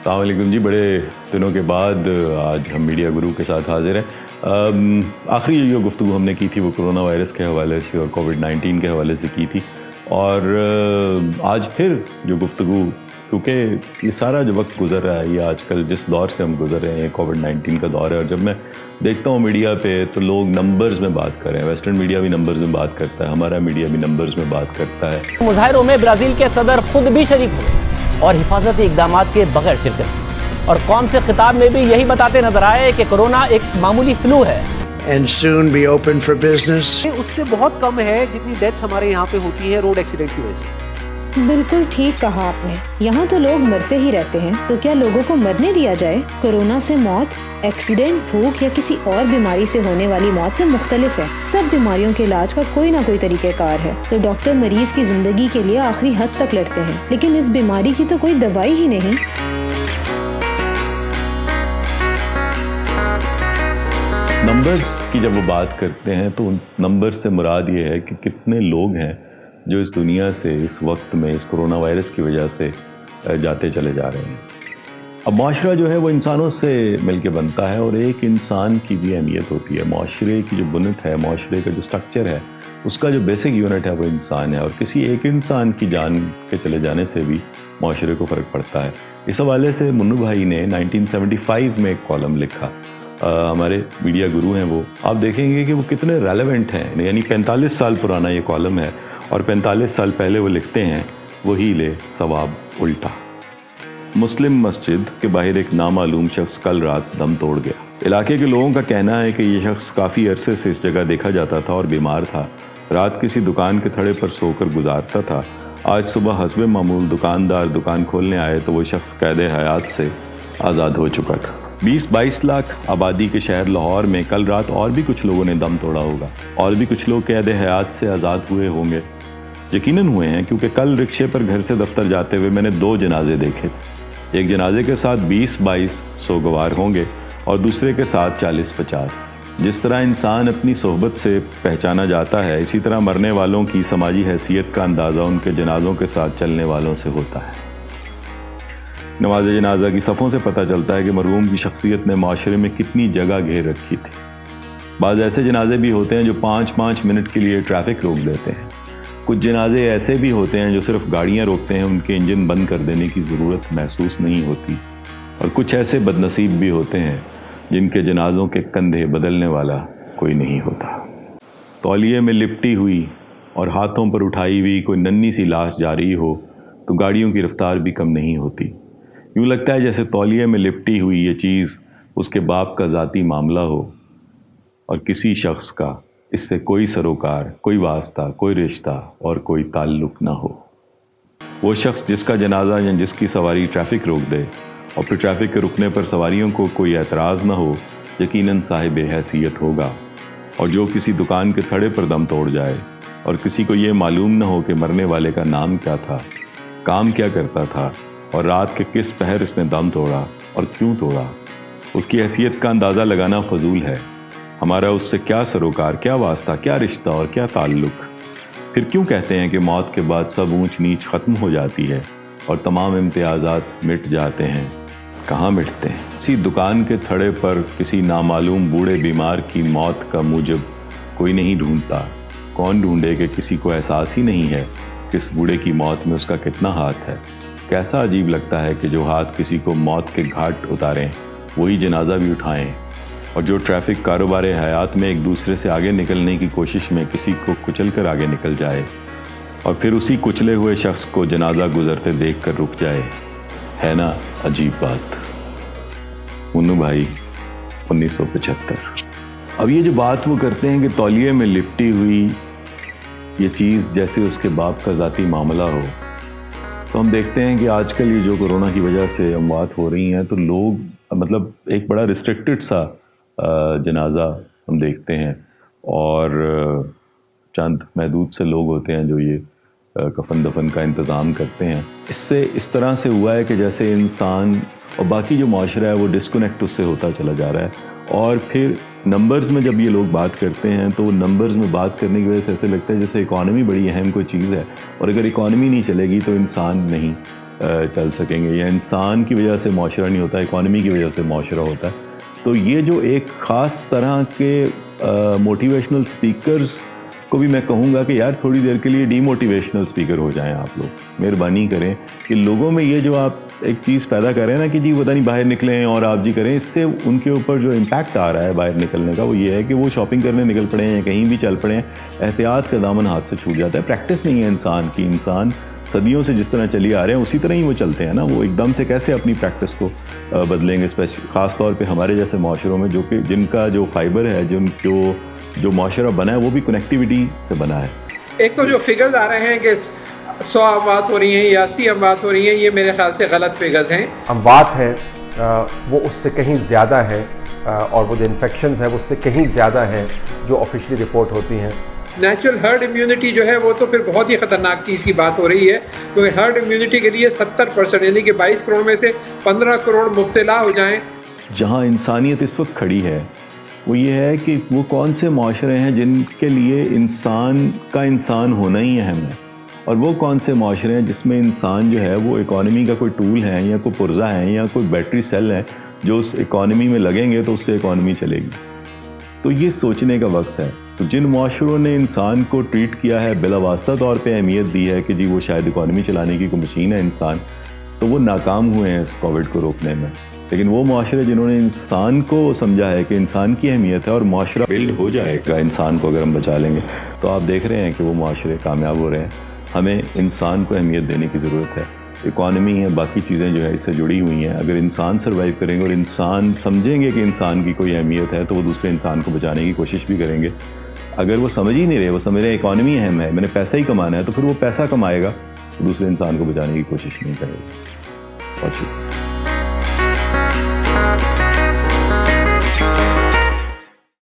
अस्सलाम वालेकुम जी, बड़े दिनों के बाद आज हम मीडिया गुरु के साथ हाजिर हैं। आखिरी जो गुफ्तगू हमने की थी वो कोरोना वायरस के हवाले से और कोविड-19 के हवाले से की थी, और आज फिर जो गुफ्तगू, क्योंकि ये सारा जो वक्त गुजर रहा है, ये आजकल जिस दौर से हम गुजर रहे हैं कोविड-19 का दौर है, और जब मैं देखता हूँ मीडिया पे तो लोग नंबर्स में बात कर रहे हैं। वेस्टर्न मीडिया भी नंबर्स में बात करता है, हमारा मीडिया भी नंबर्स में बात करता है। मुजाहिरों में ब्राज़ील के सदर खुद भी शरीक हुए और हिफाजती इक़दामात के बगैर शिरकत, और कौम से खिताब में भी यही बताते नजर आए कि कोरोना एक मामूली फ्लू है। And soon be open for business. उससे बहुत कम है जितनी डेथ्स हमारे यहाँ पे होती है रोड एक्सीडेंट की वजह से। बिल्कुल ठीक कहा आपने। यहाँ तो लोग मरते ही रहते हैं, तो क्या लोगों को मरने दिया जाए? कोरोना से मौत एक्सीडेंट, भूख या किसी और बीमारी से होने वाली मौत से मुख्तलिफ है। सब बीमारियों के इलाज का कोई ना कोई तरीक़ेकार है, तो डॉक्टर मरीज की जिंदगी के लिए आखिरी हद तक लड़ते हैं, लेकिन इस बीमारी की तो कोई दवाई ही नहीं। नंबर्स की जब वो बात करते हैं तो उन नंबर्स से मुराद ये है कि कितने लोग हैं जो इस दुनिया से इस वक्त में इस कोरोना वायरस की वजह से जाते चले जा रहे हैं। अब माशरा जो है वो इंसानों से मिलके बनता है, और एक इंसान की भी अहमियत होती है। माशरे की जो बुनियाद है, माशरे का जो स्ट्रक्चर है, उसका जो बेसिक यूनिट है वो इंसान है, और किसी एक इंसान की जान के चले जाने से भी माशरे को फ़र्क पड़ता है। इस हवाले से मुन्नू भाई ने 1975 में एक कॉलम लिखा। हमारे मीडिया गुरु हैं वो, आप देखेंगे कि वो कितने रेलेवेंट हैं। यानी 45 साल पुराना ये कॉलम है, और 45 साल पहले वो लिखते हैं, वही ले सवाब उल्टा। मुस्लिम मस्जिद के बाहर एक नामालूम शख्स कल रात दम तोड़ गया। इलाके के लोगों का कहना है कि ये शख्स काफ़ी अरसे से इस जगह देखा जाता था और बीमार था। रात किसी दुकान के थड़े पर सोकर गुजारता था। आज सुबह हस्बे मामूल दुकानदार दुकान खोलने आए तो वो शख्स कैद हयात से आज़ाद हो चुका था। 20-22 लाख आबादी के शहर लाहौर में कल रात और भी कुछ लोगों ने दम तोड़ा होगा, और भी कुछ लोग कैद हयात से आज़ाद हुए होंगे। यकीनन हुए हैं, क्योंकि कल रिक्शे पर घर से दफ्तर जाते हुए मैंने 2 जनाजे देखे थे। एक जनाजे के साथ 20-22 सोगवार होंगे और दूसरे के साथ 40-50। जिस तरह इंसान अपनी सोहबत से पहचाना जाता है, इसी तरह मरने वालों की समाजी हैसियत का अंदाज़ा उनके जनाजों के साथ चलने वालों से होता है। नमाज जनाजा की सफ़ों से पता चलता है कि मरहूम की शख्सियत ने माशरे में कितनी जगह घेर रखी थी। बाज़ ऐसे जनाजे भी होते हैं जो 5-5 मिनट के लिए ट्रैफिक रोक देते हैं। कुछ जनाजे ऐसे भी होते हैं जो सिर्फ गाड़ियां रोकते हैं, उनके इंजन बंद कर देने की ज़रूरत महसूस नहीं होती। और कुछ ऐसे बदनसीब भी होते हैं जिनके जनाजों के कंधे बदलने वाला कोई नहीं होता। तौलिए में लिपटी हुई और हाथों पर उठाई हुई कोई नन्ही सी लाश जा रही हो तो गाड़ियों की रफ्तार भी कम नहीं होती। यूँ लगता है जैसे तौलिए में लिपटी हुई ये चीज़ उसके बाप का ज़ाती मामला हो, और किसी शख्स का इससे कोई सरोकार, कोई वास्ता, कोई रिश्ता और कोई ताल्लुक़ ना हो। वो शख्स जिसका जनाजा या जिसकी सवारी ट्रैफिक रोक दे और फिर ट्रैफिक के रुकने पर सवारियों को कोई एतराज़ ना हो, यकीनन साहिब हैसियत होगा। और जो किसी दुकान के थड़े पर दम तोड़ जाए और किसी को ये मालूम ना हो कि मरने वाले का नाम क्या था, काम क्या करता था, और रात के किस पहर इसने दम तोड़ा और क्यों तोड़ा, उसकी हैसियत का अंदाज़ा लगाना फजूल है। हमारा उससे क्या सरोकार, क्या वास्ता, क्या रिश्ता और क्या ताल्लुक़। फिर क्यों कहते हैं कि मौत के बाद सब ऊंच नीच ख़त्म हो जाती है और तमाम इम्तियाज़ात मिट जाते हैं? कहाँ मिटते हैं? किसी दुकान के थड़े पर किसी नामालूम बूढ़े बीमार की मौत का मूजब कोई नहीं ढूंढता। कौन ढूंढे कि किसी को एहसास ही नहीं है कि इस बूढ़े की मौत में उसका कितना हाथ है। कैसा अजीब लगता है कि जो हाथ किसी को मौत के घाट उतारें वही जनाजा भी उठाएं, और जो ट्रैफिक कारोबार हयात में एक दूसरे से आगे निकलने की कोशिश में किसी को कुचल कर आगे निकल जाए और फिर उसी कुचले हुए शख्स को जनाजा गुजरते देख कर रुक जाए। है ना अजीब बात। मुन्नू भाई 1975। अब ये जो बात वो करते हैं कि तौलिए में लिपटी हुई ये चीज़ जैसे उसके बाप का ज़ाती मामला हो, तो हम देखते हैं कि आजकल ये जो कोरोना की वजह से अमवात हो रही हैं तो लोग मतलब एक बड़ा रिस्ट्रिक्टेड सा जनाजा हम देखते हैं, और चंद महदूद से लोग होते हैं जो ये कफन दफन का इंतज़ाम करते हैं। इससे इस तरह से हुआ है कि जैसे इंसान और बाकी जो माशरा है वो डिस्कनेक्ट उससे होता चला जा रहा है। और फिर नंबर्स में जब ये लोग बात करते हैं तो नंबर्स में बात करने की वजह से ऐसे लगता है जैसे इकॉनमी बड़ी अहम कोई चीज़ है, और अगर इकॉनमी नहीं चलेगी तो इंसान नहीं। چل سکیں گے. یا انسان کی وجہ سے معاشرہ نہیں ہوتا, اکانومی کی وجہ سے معاشرہ ہوتا ہے. تو یہ جو ایک خاص طرح کے موٹیویشنل سپیکرز کو بھی میں کہوں گا کہ یار تھوڑی دیر کے لیے ڈی موٹیویشنل سپیکر ہو جائیں آپ لوگ, مہربانی کریں کہ لوگوں میں یہ جو آپ ایک چیز پیدا کر رہے ہیں نا کہ جی پتہ نہیں باہر نکلیں اور آپ جی کریں, اس سے ان کے اوپر جو امپیکٹ آ رہا ہے باہر نکلنے کا وہ یہ ہے کہ وہ شاپنگ کرنے نکل پڑے ہیں یا کہیں بھی چل پڑے ہیں, احتیاط کا دامن ہاتھ سے چھوٹ جاتا ہے. پریکٹس نہیں ہے انسان کی, انسان صدیوں سے جس طرح چلی آ رہے ہیں اسی طرح ہی وہ چلتے ہیں نا. وہ ایک دم سے کیسے اپنی پریکٹس کو بدلیں گے, خاص طور پہ ہمارے جیسے معاشروں میں جو کہ جن کا جو فائبر ہے, جو معاشرہ بنا ہے وہ بھی کنیکٹیوٹی سے بنا ہے. ایک تو جو فگرز آ رہے ہیں کہ 100 اموات ہو رہی ہیں یا 80 اموات ہو رہی ہیں, یہ میرے خیال سے غلط فگرز ہیں. اموات ہیں وہ اس سے کہیں زیادہ ہیں, اور وہ جو انفیکشنز ہیں وہ اس سے کہیں زیادہ ہیں جو آفیشلی رپورٹ ہوتی ہیں. نیچرل ہرڈ امیونٹی جو ہے وہ تو پھر بہت ہی خطرناک چیز کی بات ہو رہی ہے, کیونکہ ہرڈ امیونٹی کے لیے 70% یعنی کہ 22 کروڑ میں سے 15 کروڑ مبتلا ہو جائیں. جہاں انسانیت اس وقت کھڑی ہے وہ یہ ہے کہ وہ کون سے معاشرے ہیں جن کے لیے انسان کا انسان ہونا ہی اہم ہے, اور وہ کون سے معاشرے ہیں جس میں انسان جو ہے وہ اکانومی کا کوئی ٹول ہے یا کوئی پرزہ ہے یا کوئی بیٹری سیل ہے جو اس اکانومی میں لگیں گے تو اس سے اکانومی چلے گی. تو یہ سوچنے کا وقت ہے. تو جن معاشروں نے انسان کو ٹریٹ کیا ہے بلا واسطہ طور پہ اہمیت دی ہے کہ جی وہ شاید اکانومی چلانے کی کوئی مشین ہے انسان, تو وہ ناکام ہوئے ہیں اس کووڈ کو روکنے میں. لیکن وہ معاشرے جنہوں نے انسان کو سمجھا ہے کہ انسان کی اہمیت ہے اور معاشرہ بلڈ ہو جائے گا انسان کو اگر ہم بچا لیں گے, تو آپ دیکھ رہے ہیں کہ وہ معاشرے کامیاب ہو رہے ہیں. ہمیں انسان کو اہمیت دینے کی ضرورت ہے. اکانومی ہے, باقی چیزیں جو ہے اس سے جڑی ہوئی ہیں. اگر انسان سروائیو کریں گے اور انسان سمجھیں گے کہ انسان کی کوئی اہمیت ہے تو وہ دوسرے انسان کو بچانے کی کوشش بھی کریں گے. اگر وہ سمجھ ہی نہیں رہے, وہ سمجھ رہے ہیں اکانومی اہم ہے, میں نے پیسہ ہی کمانا ہے, تو پھر وہ پیسہ کمائے گا, دوسرے انسان کو بچانے کی کوشش نہیں کرے گا. بہت شکریہ.